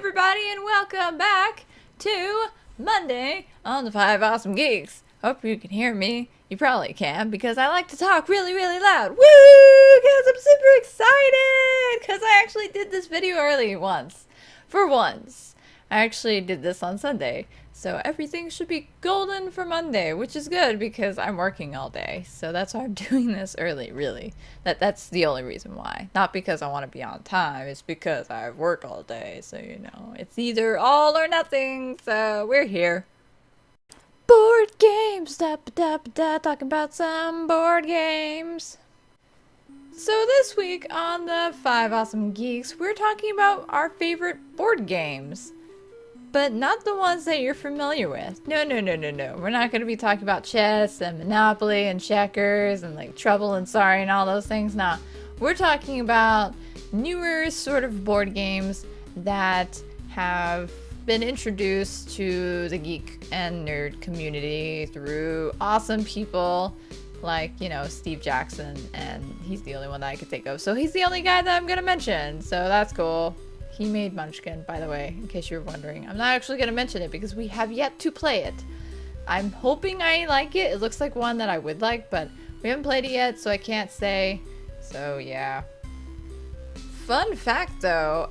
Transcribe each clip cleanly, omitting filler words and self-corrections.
everybody, and welcome back to Monday on the Five Awesome Geeks. Hope you can hear me. You probably can, because I like to talk really, really loud. Woo! Because I'm super excited! Because I actually did this video early once. For once. I actually did this on Sunday. So everything should be golden for Monday, which is good because I'm working all day. So that's why I'm doing this early, really. That's the only reason why. Not because I want to be on time. It's because I work all day. So, you know, it's either all or nothing. So we're here. Board games! Talking about some board games. So this week on the Five Awesome Geeks, we're talking about our favorite board games. But not the ones that you're familiar with. No. We're not going to be talking about chess and Monopoly and checkers and like Trouble and Sorry and all those things. Nah, we're talking about newer sort of board games that have been introduced to the geek and nerd community through awesome people like, you know, Steve Jackson, and he's the only one that I could think of. So he's the only guy that I'm going to mention. So that's cool. He made Munchkin, by the way, in case you were wondering. I'm not actually going to mention it because we have yet to play it. I'm hoping I like it. It looks like one that I would like, but we haven't played it yet, so I can't say. So, yeah. Fun fact, though,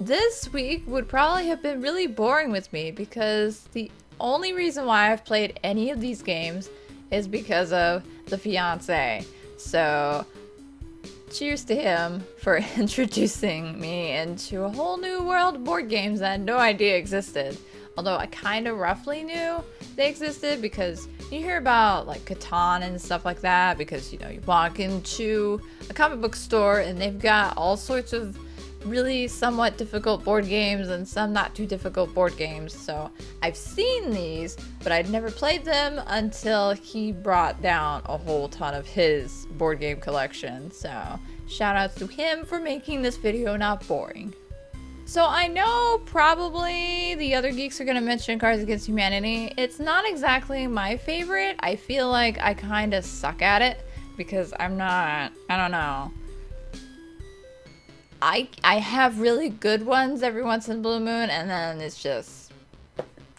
this week would probably have been really boring with me because the only reason why I've played any of these games is because of the fiancé. So cheers to him for introducing me into a whole new world of board games that I had no idea existed. Although I kind of roughly knew they existed because you hear about like Catan and stuff like that because, you know, you walk into a comic book store and they've got all sorts of really somewhat difficult board games and some not too difficult board games. So I've seen these, but I'd never played them until he brought down a whole ton of his board game collection. So shout outs to him for making this video not boring. So I know probably the other geeks are going to mention Cards Against Humanity. It's not exactly my favorite. I feel like I kind of suck at it because I don't know. I have really good ones every once in a blue moon, and then it's just,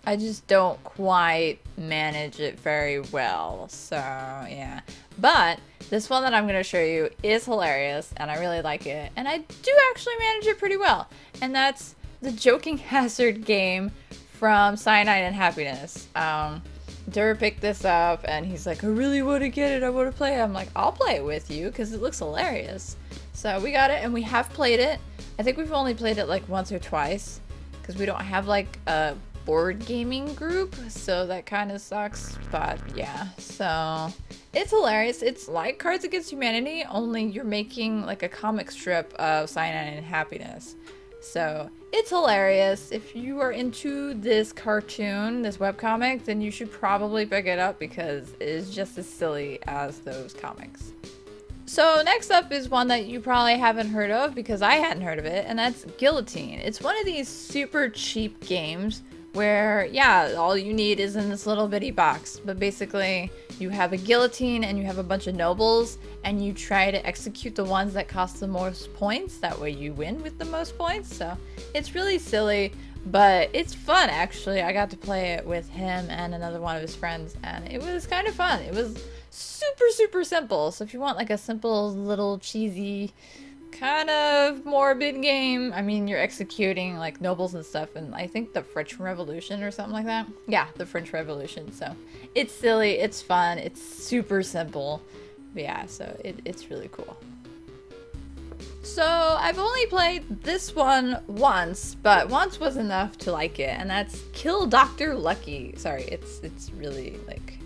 I just don't quite manage it very well. So yeah, but this one that I'm going to show you is hilarious and I really like it, and I do actually manage it pretty well, and that's the Joking Hazard game from Cyanide and Happiness. Dur picked this up and he's like, I really want to get it, I want to play it. I'm like, I'll play it with you because it looks hilarious. So we got it and we have played it. I think we've only played it like once or twice because we don't have like a board gaming group, so that kind of sucks. But yeah, so it's hilarious. It's like Cards Against Humanity, only you're making like a comic strip of Cyanide and Happiness. So it's hilarious. If you are into this cartoon, this webcomic, then you should probably pick it up because it is just as silly as those comics. So next up is one that you probably haven't heard of because I hadn't heard of it, and that's Guillotine. It's one of these super cheap games where, yeah, all you need is in this little bitty box. But basically, you have a guillotine and you have a bunch of nobles, and you try to execute the ones that cost the most points. That way you win with the most points. So it's really silly, but it's fun, actually. I got to play it with him and another one of his friends, and it was kind of fun. It was super simple. So if you want like a simple little cheesy kind of morbid game, I mean, you're executing like nobles and stuff, and I think the French Revolution or something like that. Yeah, the French Revolution. So it's silly, it's fun, it's super simple. But yeah, so it's really cool. So I've only played this one once, but once was enough to like it, and that's Kill Dr. Lucky. Sorry, it's really like,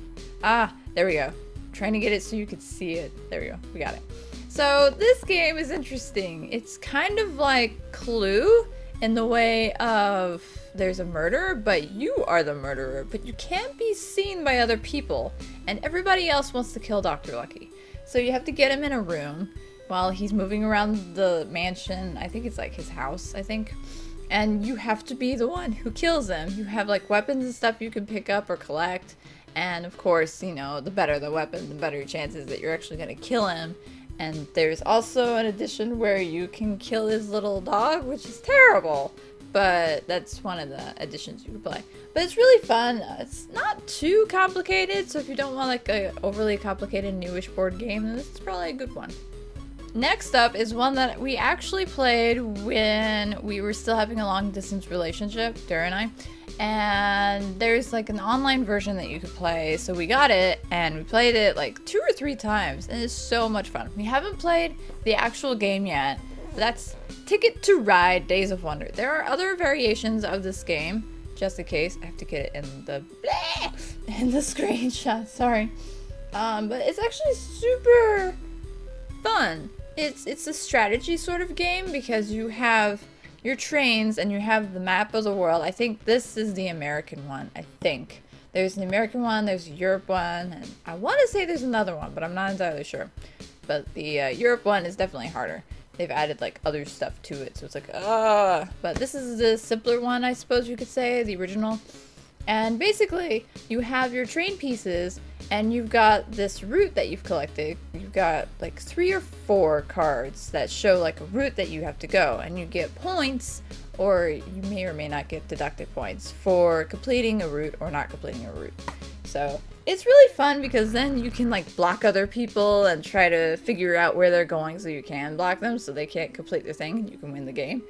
there we go. Trying to get it so you could see it. There we go. We got it. So this game is interesting. It's kind of like Clue in the way of there's a murder, but you are the murderer, but you can't be seen by other people, and everybody else wants to kill Dr. Lucky. So you have to get him in a room while he's moving around the mansion. I think it's like his house, I think. And you have to be the one who kills him. You have like weapons and stuff you can pick up or collect. And of course, you know, the better the weapon, the better your chances that you're actually going to kill him. And there's also an addition where you can kill his little dog, which is terrible. but that's one of the additions you can play. But it's really fun. It's not too complicated, so if you don't want like a overly complicated newish board game, then this is probably a good one. Next up is one that we actually played when we were still having a long distance relationship, Dara and I. And there's like an online version that you could play, so we got it and we played it like 2 or 3 times, and it's so much fun. We haven't played the actual game yet, but that's Ticket to Ride Days of Wonder. There are other variations of this game, just in case. I have to get it in the screenshot, sorry. But it's actually super fun. It's a strategy sort of game because you have your trains and you have the map of the world. I think this is the American one, I think. There's the American one, there's the Europe one, and I want to say there's another one, but I'm not entirely sure. But the Europe one is definitely harder. They've added like other stuff to it, so it's like, but this is the simpler one, I suppose you could say, the original. And basically, you have your train pieces, and you've got this route that you've collected. You've got like 3 or 4 cards that show like a route that you have to go, and you get points, or you may or may not get deducted points for completing a route or not completing a route. So it's really fun because then you can like block other people and try to figure out where they're going so you can block them so they can't complete their thing and you can win the game.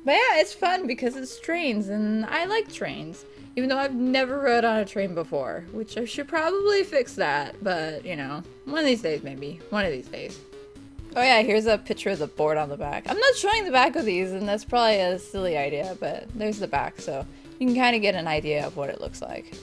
But yeah, it's fun because it's trains, and I like trains. Even though I've never rode on a train before, which I should probably fix that, but you know, one of these days maybe. One of these days. Oh yeah, here's a picture of the board on the back. I'm not showing the back of these, and that's probably a silly idea, but there's the back, so you can kind of get an idea of what it looks like.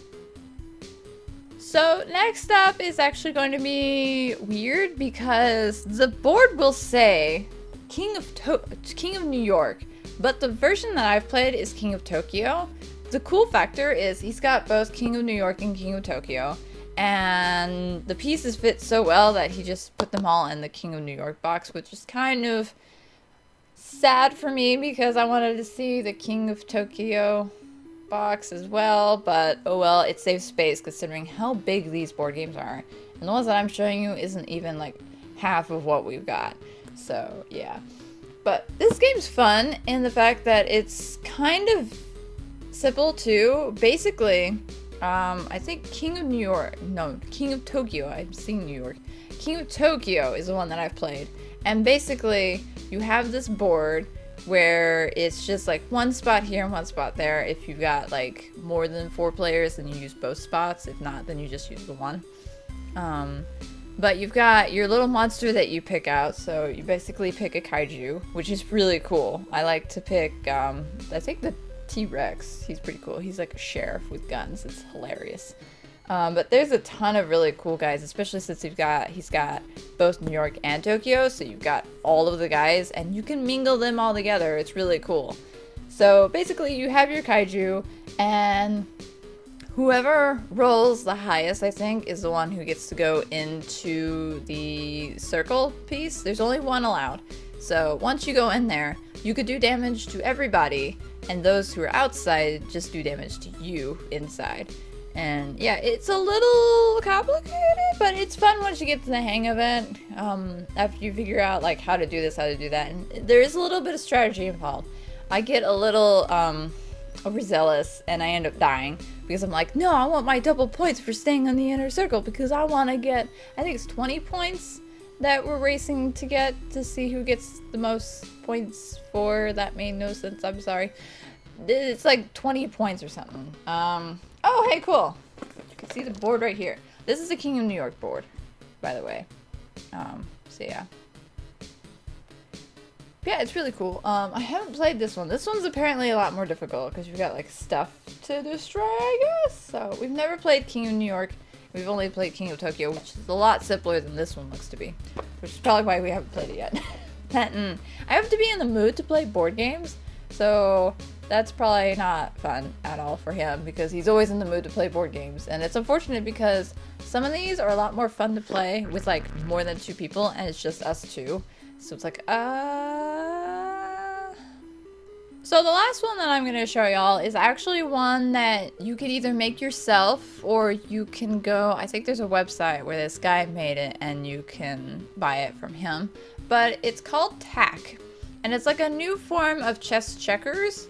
So next up is actually going to be weird because the board will say King of New York, but the version that I've played is King of Tokyo. The cool factor is he's got both King of New York and King of Tokyo, and the pieces fit so well that he just put them all in the King of New York box, which is kind of sad for me because I wanted to see the King of Tokyo box as well, but oh well, it saves space considering how big these board games are. And the ones that I'm showing you isn't even like half of what we've got. So yeah. But this game's fun in the fact that it's kind of simple too. Basically, I think King of Tokyo, I'm seeing New York. King of Tokyo is the one that I've played. And basically, you have this board where it's just like one spot here and one spot there. If you've got like more than 4 players, then you use both spots. If not, then you just use the one. But you've got your little monster that you pick out, so you basically pick a kaiju, which is really cool. I like to pick, I think the T-Rex. He's pretty cool. He's like a sheriff with guns. It's hilarious. But there's a ton of really cool guys, especially since he's got both New York and Tokyo, so you've got all of the guys, and you can mingle them all together. It's really cool. So basically, you have your kaiju, and whoever rolls the highest, I think, is the one who gets to go into the circle piece. There's only one allowed. So once you go in there, you could do damage to everybody, and those who are outside just do damage to you inside. And yeah, it's a little complicated, but it's fun once you get to the hang of it. After you figure out like how to do this, how to do that, and there is a little bit of strategy involved. I get a little overzealous, and I end up dying because I'm like, no, I want my double points for staying on the inner circle because I want to get, I think it's 20 points that we're racing to get to see who gets the most points for. That made no sense. I'm sorry. It's like 20 points or something. Oh, hey, cool. You can see the board right here. This is the King of New York board, by the way. So yeah. Yeah, it's really cool. I haven't played this one. This one's apparently a lot more difficult because you've got like stuff to destroy, I guess. So we've never played King of New York. We've only played King of Tokyo, which is a lot simpler than this one looks to be. Which is probably why we haven't played it yet. I have to be in the mood to play board games, so that's probably not fun at all for him because he's always in the mood to play board games. And it's unfortunate because some of these are a lot more fun to play with like more than 2 people and it's just us 2. So it's like, So the last one that I'm going to show y'all is actually one that you could either make yourself or you can go, I think there's a website where this guy made it and you can buy it from him. But it's called Tack. And it's like a new form of chess checkers.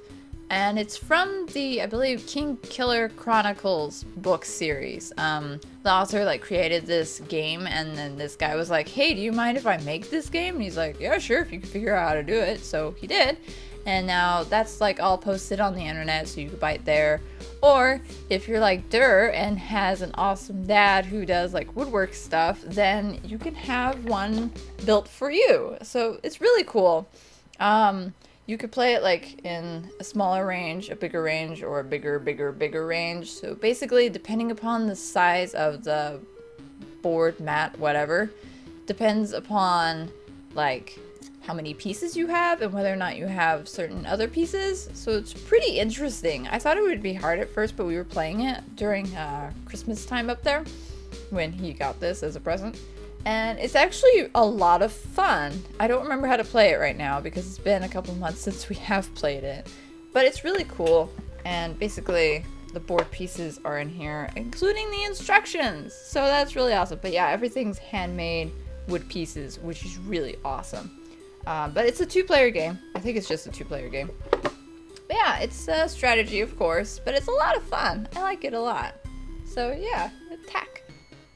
and it's from the, I believe, King Killer Chronicles book series. The author like created this game, and then this guy was like, hey, do you mind if I make this game? And he's like, yeah, sure, if you can figure out how to do it. So he did, and now that's like all posted on the internet, so you can buy it there. Or if you're like Durr and has an awesome dad who does like woodwork stuff, then you can have one built for you. So it's really cool. You could play it like in a smaller range, a bigger range, or a bigger range. So basically, depending upon the size of the board, mat, whatever, depends upon like how many pieces you have and whether or not you have certain other pieces. So it's pretty interesting. I thought it would be hard at first, but we were playing it during Christmas time up there when he got this as a present. And it's actually a lot of fun. I don't remember how to play it right now because it's been a couple months since we have played it. But it's really cool. And basically, the board pieces are in here, including the instructions. So that's really awesome. But yeah, everything's handmade wood pieces, which is really awesome. But it's a 2-player game. I think it's just a 2-player game. But yeah, it's a strategy, of course. But it's a lot of fun. I like it a lot. So yeah, attack.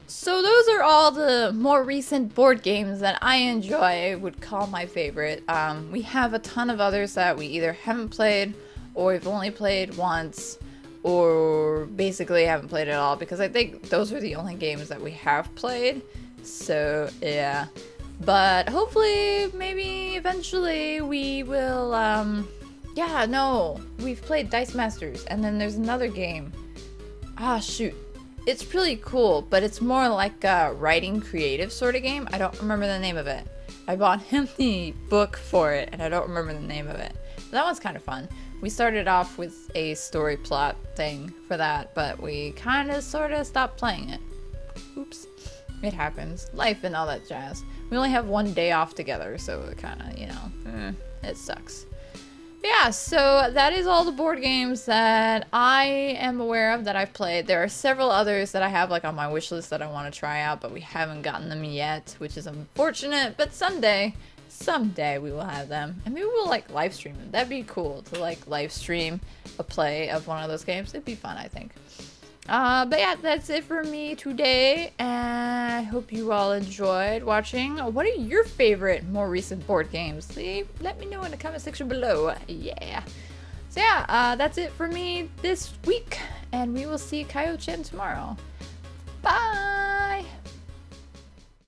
So those are all the more recent board games that I enjoy, would call my favorite. We have a ton of others that we either haven't played, or we've only played once, or basically haven't played at all, because I think those are the only games that we have played. So yeah, but hopefully, maybe eventually we will, yeah, no, we've played Dice Masters, and then there's another game. Ah, shoot. It's pretty cool, but it's more like a writing creative sort of game. I don't remember the name of it. I bought him the book for it, and I don't remember the name of it. But that one's kind of fun. We started off with a story plot thing for that, but we kind of sort of stopped playing it. Oops. It happens. Life and all that jazz. We only have one day off together, so it kind of, you know, it sucks. Yeah, so that is all the board games that I am aware of that I've played. There are several others that I have like on my wish list that I want to try out, but we haven't gotten them yet, which is unfortunate. But someday we will have them, and maybe we'll like live stream them. That'd be cool to like live stream a play of one of those games. It'd be fun, I think. But yeah, that's it for me today, and I hope you all enjoyed watching. What are your favorite, more recent board games? Let me know in the comment section below. Yeah. So yeah, that's it for me this week, and we will see Kio-chan tomorrow. Bye!